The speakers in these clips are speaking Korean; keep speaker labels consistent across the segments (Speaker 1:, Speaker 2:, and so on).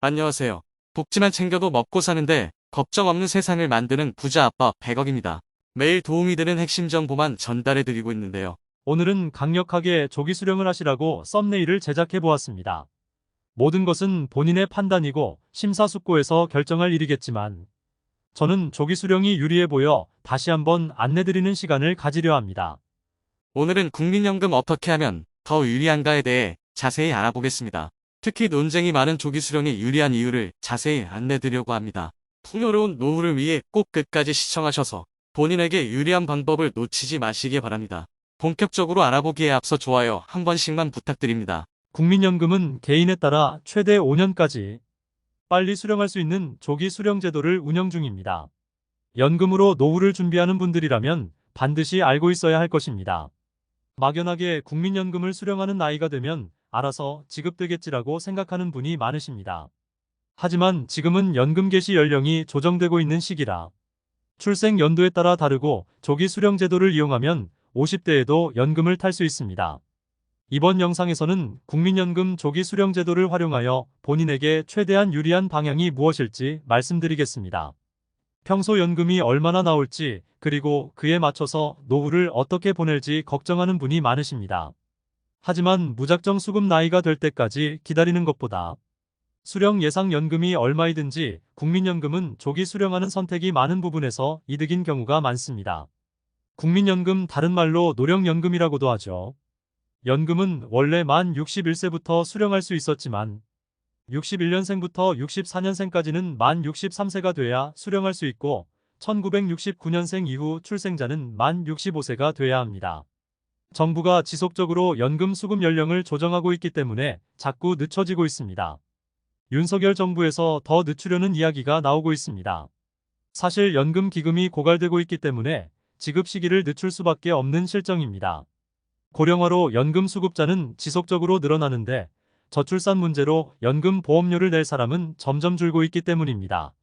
Speaker 1: 안녕하세요. 복지만 챙겨도 먹고 사는데 걱정 없는 세상을 만드는 부자 아빠 100억입니다. 매일 도움이 되는 핵심 정보만 전달해드리고 있는데요.
Speaker 2: 오늘은 강력하게 조기 수령을 하시라고 썸네일을 제작해 보았습니다. 모든 것은 본인의 판단이고 심사숙고해서 결정할 일이겠지만 저는 조기 수령이 유리해 보여 다시 한번 안내드리는 시간을 가지려 합니다.
Speaker 1: 오늘은 국민연금 어떻게 하면 더 유리한가에 대해 자세히 알아보겠습니다. 특히 논쟁이 많은 조기 수령이 유리한 이유를 자세히 안내드리려고 합니다. 풍요로운 노후를 위해 꼭 끝까지 시청하셔서 본인에게 유리한 방법을 놓치지 마시기 바랍니다. 본격적으로 알아보기에 앞서 좋아요 한 번씩만 부탁드립니다.
Speaker 2: 국민연금은 개인에 따라 최대 5년까지 빨리 수령할 수 있는 조기 수령 제도를 운영 중입니다. 연금으로 노후를 준비하는 분들이라면 반드시 알고 있어야 할 것입니다. 막연하게 국민연금을 수령하는 나이가 되면 알아서 지급되겠지라고 생각하는 분이 많으십니다. 하지만 지금은 연금 개시 연령이 조정되고 있는 시기라 출생 연도에 따라 다르고 조기 수령 제도를 이용하면 50대에도 연금을 탈 수 있습니다. 이번 영상에서는 국민연금 조기 수령 제도를 활용하여 본인에게 최대한 유리한 방향이 무엇일지 말씀드리겠습니다. 평소 연금이 얼마나 나올지 그리고 그에 맞춰서 노후를 어떻게 보낼지 걱정하는 분이 많으십니다. 하지만 무작정 수급 나이가 될 때까지 기다리는 것보다 수령 예상 연금이 얼마이든지 국민연금은 조기 수령하는 선택이 많은 부분에서 이득인 경우가 많습니다. 국민연금 다른 말로 노령연금이라고도 하죠. 연금은 원래 만 61세부터 수령할 수 있었지만 61년생부터 64년생까지는 만 63세가 돼야 수령할 수 있고 1969년생 이후 출생자는 만 65세가 돼야 합니다. 정부가 지속적으로 연금 수급 연령을 조정하고 있기 때문에 자꾸 늦춰지고 있습니다. 윤석열 정부에서 더 늦추려는 이야기가 나오고 있습니다. 사실 연금 기금이 고갈되고 있기 때문에 지급 시기를 늦출 수밖에 없는 실정입니다. 고령화로 연금 수급자는 지속적으로 늘어나는데 저출산 문제로 연금 보험료를 낼 사람은 점점 줄고 있기 때문입니다.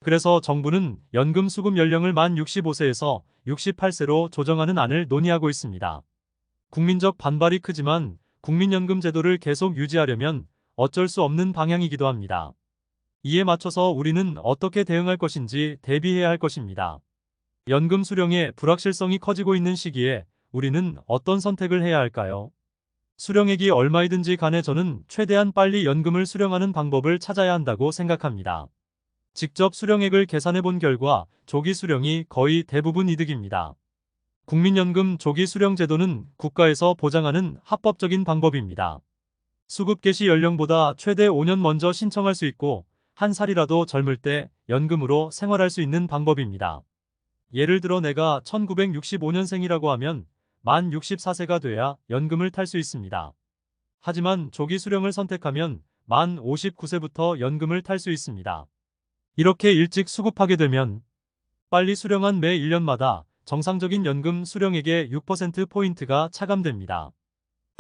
Speaker 2: 그래서 정부는 연금 수급 연령을 만 65세에서 68세로 조정하는 안을 논의하고 있습니다. 국민적 반발이 크지만 국민연금 제도를 계속 유지하려면 어쩔 수 없는 방향이기도 합니다. 이에 맞춰서 우리는 어떻게 대응할 것인지 대비해야 할 것입니다. 연금 수령의 불확실성이 커지고 있는 시기에 우리는 어떤 선택을 해야 할까요? 수령액이 얼마이든지 간에 저는 최대한 빨리 연금을 수령하는 방법을 찾아야 한다고 생각합니다. 직접 수령액을 계산해 본 결과 조기 수령이 거의 대부분 이득입니다. 국민연금 조기 수령 제도는 국가에서 보장하는 합법적인 방법입니다. 수급 개시 연령보다 최대 5년 먼저 신청할 수 있고 한 살이라도 젊을 때 연금으로 생활할 수 있는 방법입니다. 예를 들어 내가 1965년생이라고 하면 만 64세가 돼야 연금을 탈 수 있습니다. 하지만 조기 수령을 선택하면 만 59세부터 연금을 탈 수 있습니다. 이렇게 일찍 수급하게 되면 빨리 수령한 매 1년마다 정상적인 연금 수령액의 6%포인트가 차감됩니다.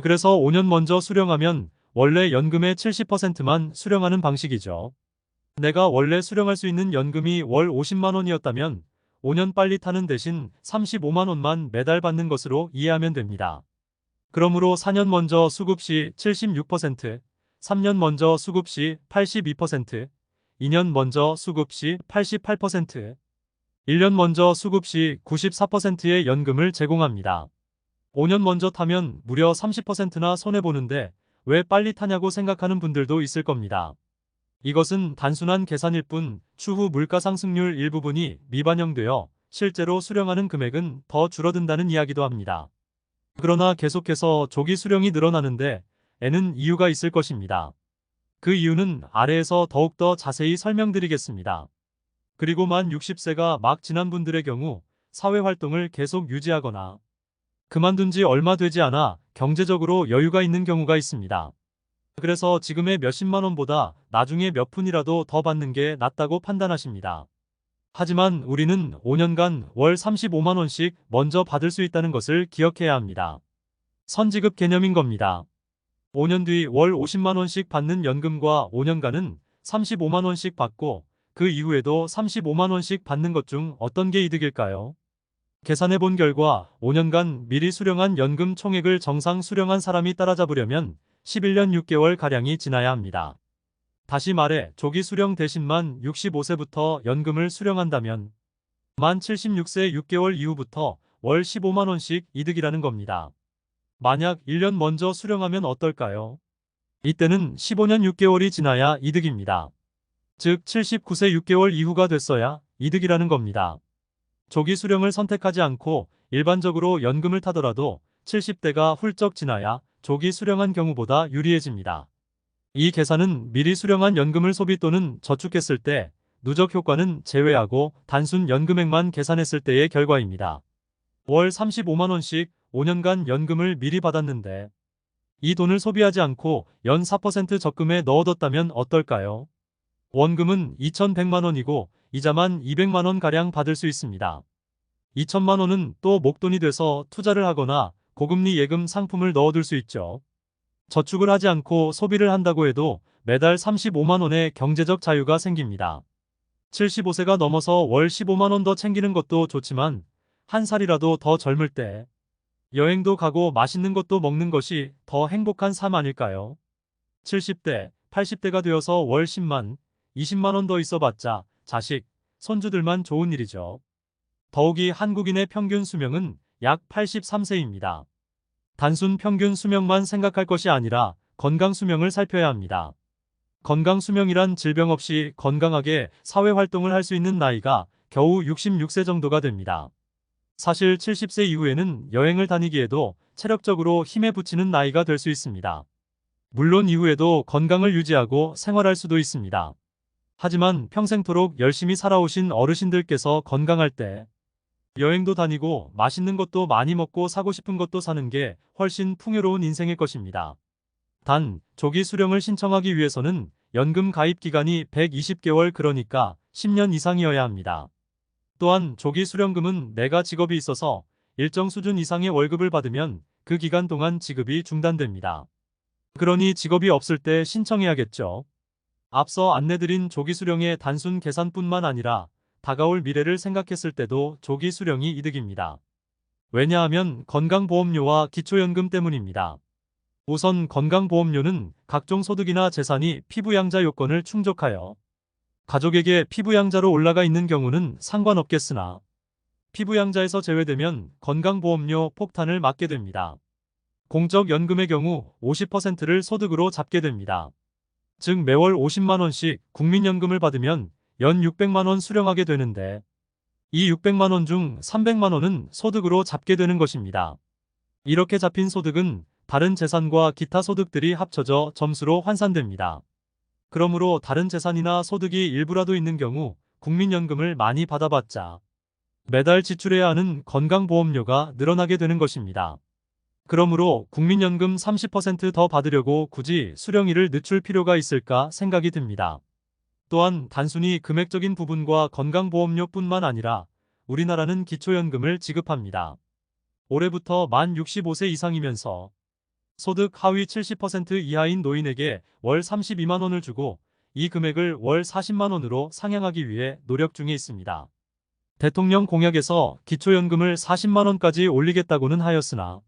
Speaker 2: 그래서 5년 먼저 수령하면 원래 연금의 70%만 수령하는 방식이죠. 내가 원래 수령할 수 있는 연금이 월 50만 원이었다면 5년 빨리 타는 대신 35만 원만 매달 받는 것으로 이해하면 됩니다. 그러므로 4년 먼저 수급 시 76%, 3년 먼저 수급 시 82%, 2년 먼저 수급 시 88%, 1년 먼저 수급 시 94%의 연금을 제공합니다. 5년 먼저 타면 무려 30%나 손해보는데 왜 빨리 타냐고 생각하는 분들도 있을 겁니다. 이것은 단순한 계산일 뿐 추후 물가 상승률 일부분이 미반영되어 실제로 수령하는 금액은 더 줄어든다는 이야기도 합니다. 그러나 계속해서 조기 수령이 늘어나는데 에는 이유가 있을 것입니다. 그 이유는 아래에서 더욱더 자세히 설명드리겠습니다. 그리고 만 60세가 막 지난 분들의 경우 사회활동을 계속 유지하거나 그만둔 지 얼마 되지 않아 경제적으로 여유가 있는 경우가 있습니다. 그래서 지금의 몇십만 원보다 나중에 몇 푼이라도 더 받는 게 낫다고 판단하십니다. 하지만 우리는 5년간 월 35만 원씩 먼저 받을 수 있다는 것을 기억해야 합니다. 선지급 개념인 겁니다. 5년 뒤 월 50만 원씩 받는 연금과 5년간은 35만 원씩 받고 그 이후에도 35만 원씩 받는 것 중 어떤 게 이득일까요? 계산해 본 결과 5년간 미리 수령한 연금 총액을 정상 수령한 사람이 따라잡으려면 11년 6개월 가량이 지나야 합니다. 다시 말해 조기 수령 대신 만 65세부터 연금을 수령한다면 만 76세 6개월 이후부터 월 15만 원씩 이득이라는 겁니다. 만약 1년 먼저 수령하면 어떨까요? 이때는 15년 6개월이 지나야 이득입니다. 즉 79세 6개월 이후가 됐어야 이득이라는 겁니다. 조기 수령을 선택하지 않고 일반적으로 연금을 타더라도 70대가 훌쩍 지나야 조기 수령한 경우보다 유리해집니다. 이 계산은 미리 수령한 연금을 소비 또는 저축했을 때 누적 효과는 제외하고 단순 연금액만 계산했을 때의 결과입니다. 월 35만 원씩 5년간 연금을 미리 받았는데 이 돈을 소비하지 않고 연 4% 적금에 넣어뒀다면 어떨까요? 원금은 2,100만 원이고 이자만 200만 원가량 받을 수 있습니다. 2천만 원은 또 목돈이 돼서 투자를 하거나 고금리 예금 상품을 넣어둘 수 있죠. 저축을 하지 않고 소비를 한다고 해도 매달 35만 원의 경제적 자유가 생깁니다. 75세가 넘어서 월 15만 원 더 챙기는 것도 좋지만 한 살이라도 더 젊을 때 여행도 가고 맛있는 것도 먹는 것이 더 행복한 삶 아닐까요? 70대, 80대가 되어서 월 10만, 20만 원 더 있어봤자 자식, 손주들만 좋은 일이죠. 더욱이 한국인의 평균 수명은 약 83세입니다. 단순 평균 수명만 생각할 것이 아니라 건강 수명을 살펴야 합니다. 건강 수명이란 질병 없이 건강하게 사회활동을 할 수 있는 나이가 겨우 66세 정도가 됩니다. 사실 70세 이후에는 여행을 다니기에도 체력적으로 힘에 부치는 나이가 될 수 있습니다. 물론 이후에도 건강을 유지하고 생활할 수도 있습니다. 하지만 평생토록 열심히 살아오신 어르신들께서 건강할 때 여행도 다니고 맛있는 것도 많이 먹고 사고 싶은 것도 사는 게 훨씬 풍요로운 인생일 것입니다. 단, 조기 수령을 신청하기 위해서는 연금 가입 기간이 120개월 그러니까 10년 이상이어야 합니다. 또한 조기 수령금은 내가 직업이 있어서 일정 수준 이상의 월급을 받으면 그 기간 동안 지급이 중단됩니다. 그러니 직업이 없을 때 신청해야겠죠. 앞서 안내드린 조기 수령의 단순 계산뿐만 아니라 다가올 미래를 생각했을 때도 조기 수령이 이득입니다. 왜냐하면 건강보험료와 기초연금 때문입니다. 우선 건강보험료는 각종 소득이나 재산이 피부양자 요건을 충족하여 가족에게 피부양자로 올라가 있는 경우는 상관없겠으나 피부양자에서 제외되면 건강보험료 폭탄을 맞게 됩니다. 공적연금의 경우 50%를 소득으로 잡게 됩니다. 즉 매월 50만 원씩 국민연금을 받으면 연 600만 원 수령하게 되는데 이 600만 원 중 300만 원은 소득으로 잡게 되는 것입니다. 이렇게 잡힌 소득은 다른 재산과 기타 소득들이 합쳐져 점수로 환산됩니다. 그러므로 다른 재산이나 소득이 일부라도 있는 경우 국민연금을 많이 받아봤자 매달 지출해야 하는 건강보험료가 늘어나게 되는 것입니다. 그러므로 국민연금 30% 더 받으려고 굳이 수령일을 늦출 필요가 있을까 생각이 듭니다. 또한 단순히 금액적인 부분과 건강보험료뿐만 아니라 우리나라는 기초연금을 지급합니다. 올해부터 만 65세 이상이면서 소득 하위 70% 이하인 노인에게 월 32만 원을 주고 이 금액을 월 40만 원으로 상향하기 위해 노력 중에 있습니다. 대통령 공약에서 기초연금을 40만 원까지 올리겠다고는 하였으나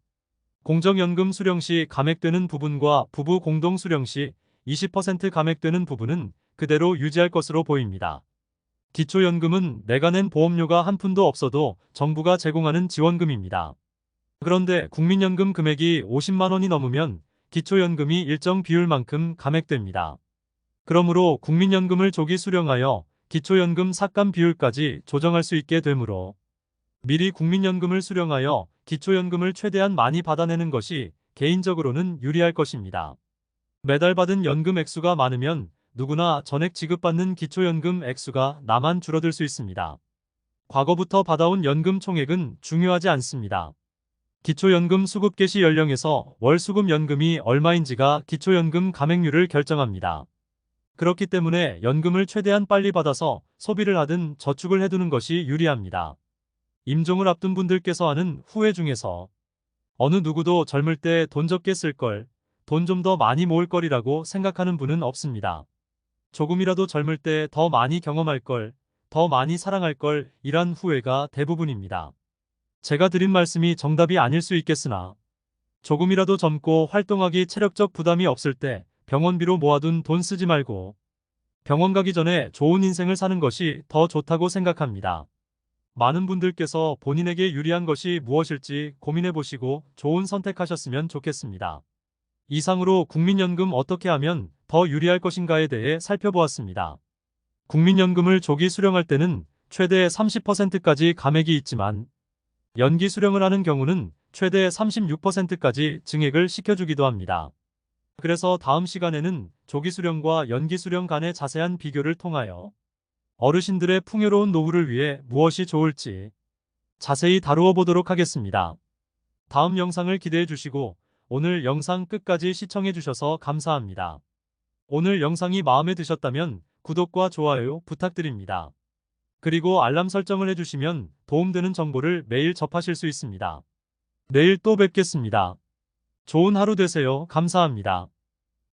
Speaker 2: 공적연금 수령 시 감액되는 부분과 부부 공동 수령 시 20% 감액되는 부분은 그대로 유지할 것으로 보입니다. 기초연금은 내가 낸 보험료가 한 푼도 없어도 정부가 제공하는 지원금입니다. 그런데 국민연금 금액이 50만 원이 넘으면 기초연금이 일정 비율만큼 감액됩니다. 그러므로 국민연금을 조기 수령하여 기초연금 삭감 비율까지 조정할 수 있게 되므로 미리 국민연금을 수령하여 기초연금을 최대한 많이 받아내는 것이 개인적으로는 유리할 것입니다. 매달 받은 연금 액수가 많으면 누구나 전액 지급받는 기초연금 액수가 나만 줄어들 수 있습니다. 과거부터 받아온 연금 총액은 중요하지 않습니다. 기초연금 수급 개시 연령에서 월 수급 연금이 얼마인지가 기초연금 감액률을 결정합니다. 그렇기 때문에 연금을 최대한 빨리 받아서 소비를 하든 저축을 해두는 것이 유리합니다. 임종을 앞둔 분들께서 하는 후회 중에서 어느 누구도 젊을 때 돈 적게 쓸 걸, 돈 좀 더 많이 모을 거리라고 생각하는 분은 없습니다. 조금이라도 젊을 때 더 많이 경험할 걸, 더 많이 사랑할 걸 이란 후회가 대부분입니다. 제가 드린 말씀이 정답이 아닐 수 있겠으나 조금이라도 젊고 활동하기 체력적 부담이 없을 때 병원비로 모아둔 돈 쓰지 말고 병원 가기 전에 좋은 인생을 사는 것이 더 좋다고 생각합니다. 많은 분들께서 본인에게 유리한 것이 무엇일지 고민해 보시고 좋은 선택하셨으면 좋겠습니다. 이상으로 국민연금 어떻게 하면 더 유리할 것인가에 대해 살펴보았습니다. 국민연금을 조기 수령할 때는 최대 30%까지 감액이 있지만 연기 수령을 하는 경우는 최대 36%까지 증액을 시켜주기도 합니다. 그래서 다음 시간에는 조기 수령과 연기 수령 간의 자세한 비교를 통하여 어르신들의 풍요로운 노후를 위해 무엇이 좋을지 자세히 다루어 보도록 하겠습니다. 다음 영상을 기대해 주시고 오늘 영상 끝까지 시청해 주셔서 감사합니다. 오늘 영상이 마음에 드셨다면 구독과 좋아요 부탁드립니다. 그리고 알람 설정을 해주시면 도움되는 정보를 매일 접하실 수 있습니다. 내일 또 뵙겠습니다. 좋은 하루 되세요. 감사합니다.